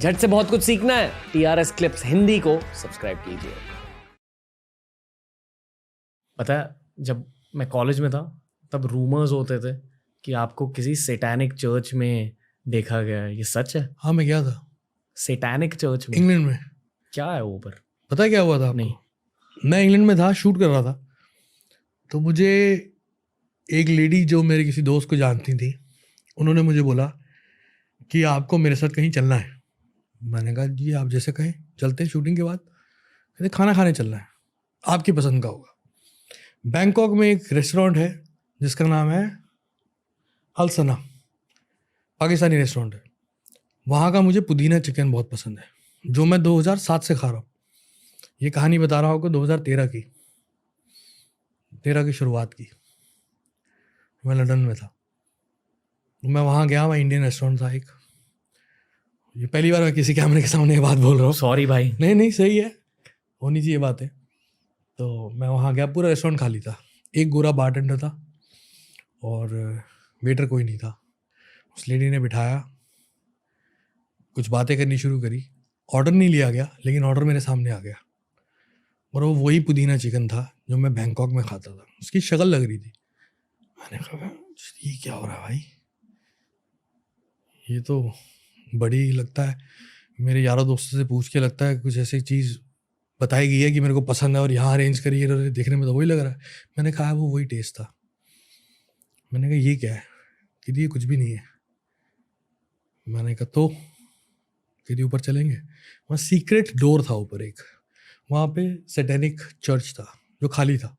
झट से बहुत कुछ सीखना है, TRS क्लिप्स हिंदी को सब्सक्राइब कीजिए। पता है, जब मैं कॉलेज में था तब रूमर्स होते थे कि आपको किसी सैटेनिक चर्च में देखा गया है। ये सच है? हाँ, मैं गया था सैटेनिक चर्च में? इंग्लैंड में। क्या है वो? पर पता है क्या हुआ था आपको? नहीं। मैं इंग्लैंड में था, शूट कर रहा था, तो मुझे एक लेडी जो मेरे किसी दोस्त को जानती थी, उन्होंने मुझे बोला कि आपको मेरे साथ कहीं चलना है। मैंने कहा जी आप जैसे कहें, चलते हैं शूटिंग के बाद। कहते खाना खाने चलना है, आपकी पसंद का होगा। बैंकॉक में एक रेस्टोरेंट है जिसका नाम है अल सना, पाकिस्तानी रेस्टोरेंट है। वहाँ का मुझे पुदीना चिकन बहुत पसंद है, जो मैं 2007 से खा रहा हूँ। ये कहानी बता रहा हूँ आपको 2013 की शुरुआत की। मैं लंदन में था, मैं वहाँ गया, वहाँ इंडियन रेस्टोरेंट था एक। ये पहली बार मैं किसी कैमरे के सामने ये बात बोल रहा हूँ। सॉरी भाई। नहीं सही है, होनी चाहिए बातें। तो मैं वहाँ गया, पूरा रेस्टोरेंट खाली था, एक गोरा बारटेंडर था और वेटर कोई नहीं था। उस लेडी ने बिठाया, कुछ बातें करनी शुरू करी। ऑर्डर नहीं लिया गया, लेकिन ऑर्डर मेरे सामने आ गया और वो वही पुदीना चिकन था जो मैं बैंकॉक में खाता था। उसकी शक्ल लग रही थी। मैंने कहा ये क्या हो रहा है भाई, ये तो बड़ी लगता है। मेरे यारों दोस्तों से पूछ के लगता है कुछ ऐसी चीज़ बताई गई है कि मेरे को पसंद है और यहाँ अरेंज करिए, देखने में तो वही लग रहा है। मैंने कहा वो वही टेस्ट था। मैंने कहा ये क्या है? कि ये कुछ भी नहीं है। मैंने कहा तो कि ऊपर चलेंगे। वहाँ सीक्रेट डोर था ऊपर एक, वहाँ पे सैटेनिक चर्च था जो खाली था।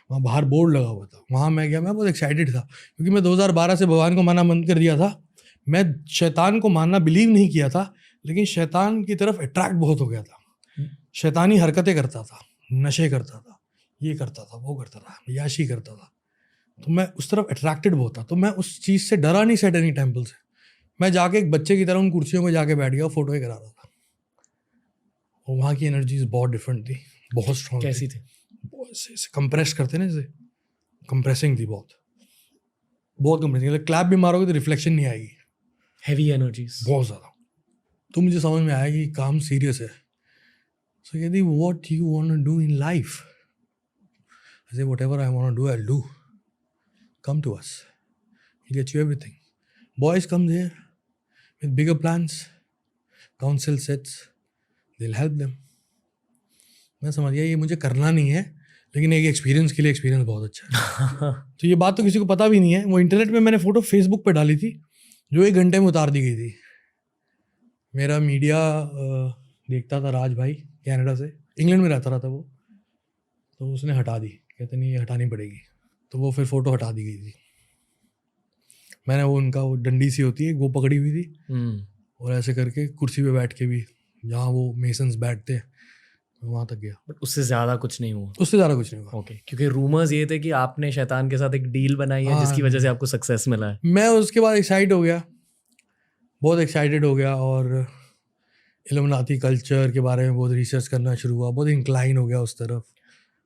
वहाँ बाहर बोर्ड लगा हुआ था, वहाँ मैं गया। मैं बहुत एक्साइटेड था क्योंकि मैं 2012 से भगवान को मानना बंद कर दिया था। मैं शैतान को मानना बिलीव नहीं किया था, लेकिन शैतान की तरफ अट्रैक्ट बहुत हो गया था। शैतानी हरकतें करता था, नशे करता था, ये करता था, वो करता था, याशी करता था। तो मैं उस तरफ अट्रैक्टेड बहुत था। तो मैं उस चीज़ से डरा नहीं, सैटेनिक टेम्पल से। मैं जाके एक बच्चे की तरह उन कुर्सियों में जाके बैठ गया, फोटो करा रहा था। और वहाँ की एनर्जीज बहुत डिफरेंट थी, बहुत स्ट्रॉन्ग। कैसी थी? कंप्रेस करते ना, जैसे कंप्रेसिंग थी, बहुत कंप्रेसिंग। क्लैप भी मारोगे तो रिफ्लेक्शन नहीं आएगी, हेवी एनर्जीज बहुत ज़्यादा। तो मुझे समझ में आया कि काम सीरियस है। सो कहती what you want to do in life? I say whatever I want to do I will do, come to us, we get you everything. Boys come there with bigger plans, council sets, they will help them. मैं समझ गया ये मुझे करना नहीं है, लेकिन एक एक्सपीरियंस के लिए एक्सपीरियंस बहुत अच्छा है। तो ये बात तो किसी को पता भी नहीं है। वो इंटरनेट पे मैंने फ़ोटो फेसबुक पे डाली थी जो 1 घंटे में उतार दी गई थी। मेरा मीडिया देखता था, राज भाई कनाडा से, इंग्लैंड में रहता रहा था वो, तो उसने हटा दी। कहते नहीं ये हटानी पड़ेगी, तो वो फिर फ़ोटो हटा दी गई थी। मैंने वो उनका वो डंडी सी होती है वो पकड़ी हुई थी और ऐसे करके कुर्सी पे बैठ के भी, जहाँ वो मेसन्स बैठते हैं, वहाँ तक गया। बट उससे ज़्यादा कुछ नहीं हुआ? उससे ज़्यादा कुछ नहीं हुआ। ओके, क्योंकि रूमर्स ये थे कि आपने शैतान के साथ एक डील बनाई है जिसकी वजह से आपको सक्सेस मिला है। मैं उसके बाद एक्साइट हो गया, बहुत एक्साइटेड हो गया और इल्यूमिनाटी कल्चर के बारे में बहुत रिसर्च करना शुरू हुआ, बहुत इंक्लाइन हो गया उस तरफ।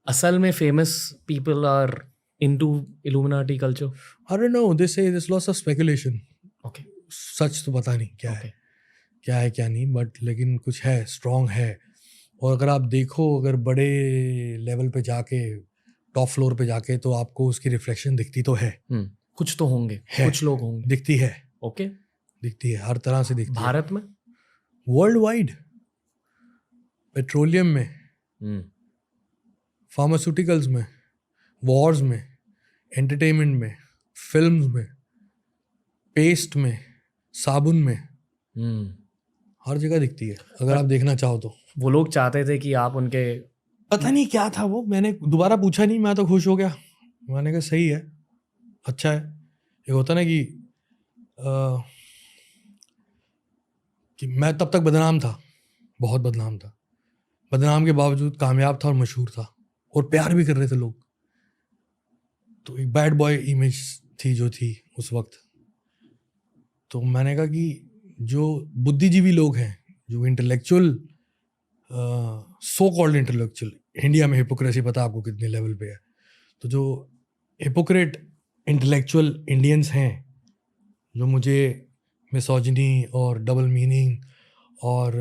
असल में famous people are into Illuminati culture? I don't know, they say this lots of speculation. Okay, सच तो पता नहीं क्या है, क्या है क्या नहीं, बट लेकिन कुछ है, स्ट्रॉन्ग है। और अगर आप देखो, अगर बड़े लेवल पे जाके, टॉप फ्लोर पे जाके, तो आपको उसकी रिफ्लेक्शन दिखती तो है। कुछ तो होंगे, कुछ लोग होंगे, दिखती है। ओके, दिखती है, हर तरह से दिखती है। भारत में, वर्ल्ड वाइड, पेट्रोलियम में, फार्मास्यूटिकल्स में, वॉर्स में, एंटरटेनमेंट में, फिल्म्स में, पेस्ट में, साबुन में, हर जगह दिखती है अगर आप देखना चाहो तो। वो लोग चाहते थे कि आप उनके, पता नहीं क्या था वो, मैंने दोबारा पूछा नहीं, मैं तो खुश हो गया। मैंने कहा सही है, अच्छा है। एक होता ना कि मैं तब तक बदनाम था, बहुत बदनाम था, बदनाम के बावजूद कामयाब था और मशहूर था और प्यार भी कर रहे थे लोग। तो एक बैड बॉय इमेज थी जो थी उस वक्त। तो मैंने कहा कि जो बुद्धिजीवी लोग हैं, जो intellectual, so called intellectual, India में हिपोक्रेसी पता आपको कितने लेवल पे है, तो जो हिपोक्रेट इंटेलेक्चुअल इंडियंस हैं, जो मुझे मिसोजिनी और डबल मीनिंग और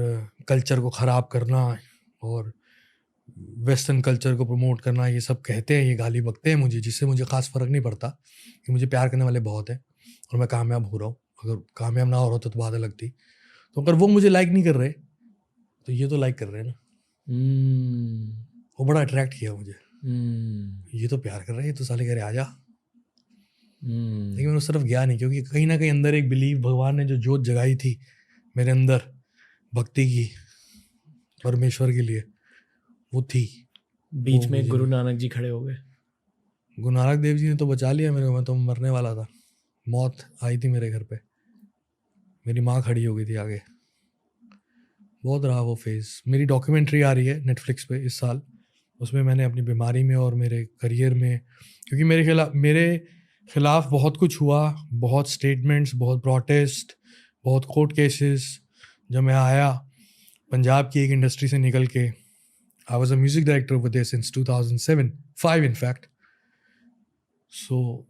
कल्चर को ख़राब करना और वेस्टर्न कल्चर को प्रमोट करना, ये सब कहते हैं, ये गाली बकते हैं मुझे, जिससे मुझे ख़ास फ़र्क नहीं पड़ता कि मुझे प्यार करने वाले बहुत हैं और मैं कामयाब हो रहा हूँ। अगर कामयाब ना हो रहा तो बात अलग थी। तो अगर वो मुझे लाइक नहीं कर रहे तो ये तो लाइक कर रहे हैं ना। वो बड़ा अट्रैक्ट किया मुझे। ये तो प्यार कर रहे हैं, ये तो साले कह रहे आ जा। लेकिन मैं उस तरफ गया नहीं, क्योंकि कहीं ना कहीं अंदर एक बिलीव, भगवान ने जो जोत जगाई थी मेरे अंदर भक्ति की परमेश्वर के लिए, वो थी। बीच में गुरु नानक जी खड़े हो गए। गुरु नानक देव जी ने तो बचा लिया मेरे को, मैं तो मरने वाला था। मौत आई थी मेरे घर पे, मेरी माँ खड़ी हो गई थी आगे। बहुत रहा वो फेज़। मेरी डॉक्यूमेंट्री आ रही है नेटफ्लिक्स पे इस साल, उसमें मैंने अपनी बीमारी में और मेरे करियर में, क्योंकि मेरे खिलाफ बहुत कुछ हुआ, बहुत स्टेटमेंट्स, बहुत प्रोटेस्ट, बहुत कोर्ट केसेस। जब मैं आया पंजाब की एक इंडस्ट्री से निकल के, I was a music director over there since 2005 in fact. So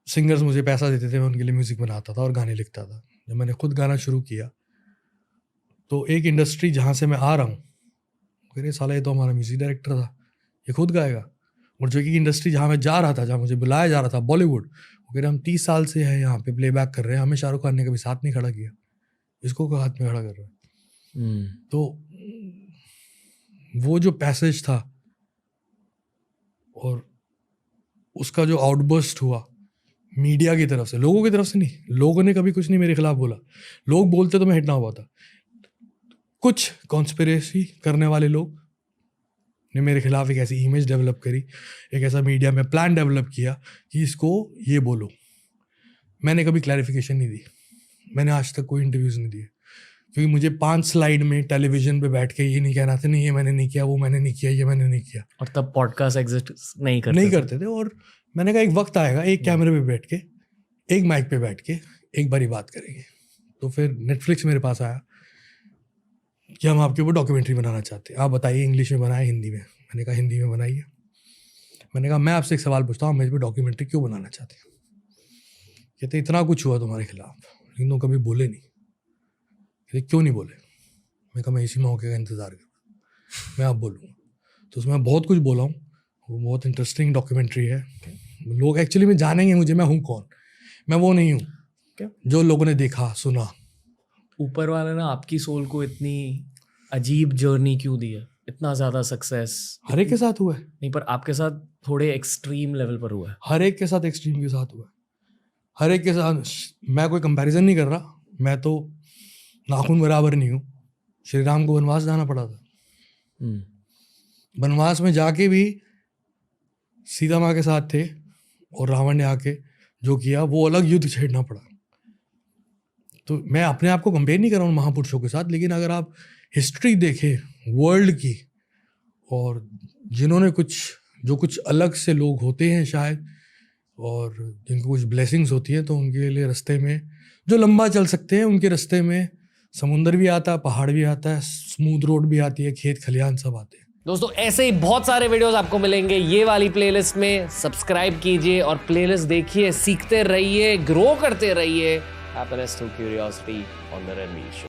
singers मुझे पैसा देते थे, मैं उनके लिए म्यूज़िक बनाता था और गाने लिखता था। जब मैंने खुद गाना शुरू किया तो एक इंडस्ट्री जहाँ से मैं आ रहा हूँ कह रहे साला ये तो हमारा म्यूज़िक डायरेक्टर था, ये खुद गाएगा। और जो कि इंडस्ट्री जहाँ मैं जा रहा था, जहाँ मुझे बुलाया जा रहा था, बॉलीवुड, वो कह रहे हम 30 साल से हैं यहाँ पे प्लेबैक कर रहे हैं, हमें शाहरुख खान ने कभी साथ नहीं खड़ा किया, इसको हाथ में खड़ा कर रहा है। तो वो जो पैसेज था और उसका जो आउटबर्स्ट हुआ मीडिया की तरफ से, लोगों की तरफ से नहीं, लोगों ने कभी कुछ नहीं मेरे खिलाफ बोला। लोग बोलते तो मैं हिट ना हुआ था। कुछ कॉन्स्पिरेसी करने वाले लोग ने मेरे खिलाफ एक ऐसी इमेज डेवलप करी, एक ऐसा मीडिया में प्लान डेवलप किया कि इसको ये बोलो। मैंने कभी क्लैरिफिकेशन नहीं दी, मैंने आज तक कोई इंटरव्यूज़ नहीं दिए, क्योंकि मुझे 5 स्लाइड में टेलीविजन पे बैठ के ये नहीं कहना था, नहीं ये मैंने नहीं किया, वो मैंने नहीं किया, ये मैंने नहीं किया। और तब पॉडकास्ट एग्जिस्ट नहीं करते थे। और मैंने कहा एक वक्त आएगा, एक कैमरे पे बैठ के, एक माइक पे बैठ के एक बारी बात करेंगे। तो फिर नेटफ्लिक्स मेरे पास आया कि हम आपके ऊपर डॉक्यूमेंट्री बनाना चाहते हैं, आप बताइए इंग्लिश में बनाए हिंदी में। मैंने कहा हिंदी में बनाइए। मैंने कहा मैं आपसे एक सवाल पूछता हूँ, मेरे पे डॉक्यूमेंट्री क्यों बनाना चाहते हैं? कहते इतना कुछ हुआ तुम्हारे खिलाफ लेकिन तुम कभी बोले नहीं। कहते क्यों नहीं बोले? मैं कहा मैं इसी मौके का इंतज़ार कर रहा हूँ, मैं अब बोलूँगा। तो उसमें बहुत कुछ बोला हूँ, वो बहुत इंटरेस्टिंग डॉक्यूमेंट्री है। लोग एक्चुअली में जानेंगे मुझे, मैं हूँ कौन। मैं वो नहीं हूँ जो लोगों ने देखा सुना। ऊपर वाले ने आपकी सोल को इतनी अजीब जर्नी क्यों दी है? इतना ज़्यादा सक्सेस हर एक के साथ हुआ है। नहीं, पर आपके साथ थोड़े एक्सट्रीम लेवल पर हुआ है। हर एक के साथ एक्सट्रीम के साथ हुआ है, हर एक के साथ। मैं कोई कंपैरिजन नहीं कर रहा, मैं तो नाखून बराबर नहीं हूँ। श्री राम को वनवास जाना पड़ा था, वनवास में जाके भी सीता माँ के साथ थे और रावण ने आके जो किया वो अलग युद्ध छेड़ना पड़ा। तो मैं अपने आप को कंपेयर नहीं कर रहा हूँ महापुरुषों के साथ, लेकिन अगर आप हिस्ट्री देखें वर्ल्ड की, और जिन्होंने कुछ अलग से लोग होते हैं शायद, और जिनको कुछ ब्लेसिंग्स होती है, तो उनके लिए रास्ते में जो लंबा चल सकते हैं, उनके रास्ते में समुंदर भी आता है, पहाड़ भी आता है, स्मूथ रोड भी आती है, खेत खलियान सब आते हैं। दोस्तों ऐसे ही बहुत सारे वीडियोस आपको मिलेंगे ये वाली प्लेलिस्ट में। सब्सक्राइब कीजिए और प्लेलिस्ट देखिए, सीखते रहिए, ग्रो करते रहिए। Happiness through curiosity on the Ranveer show.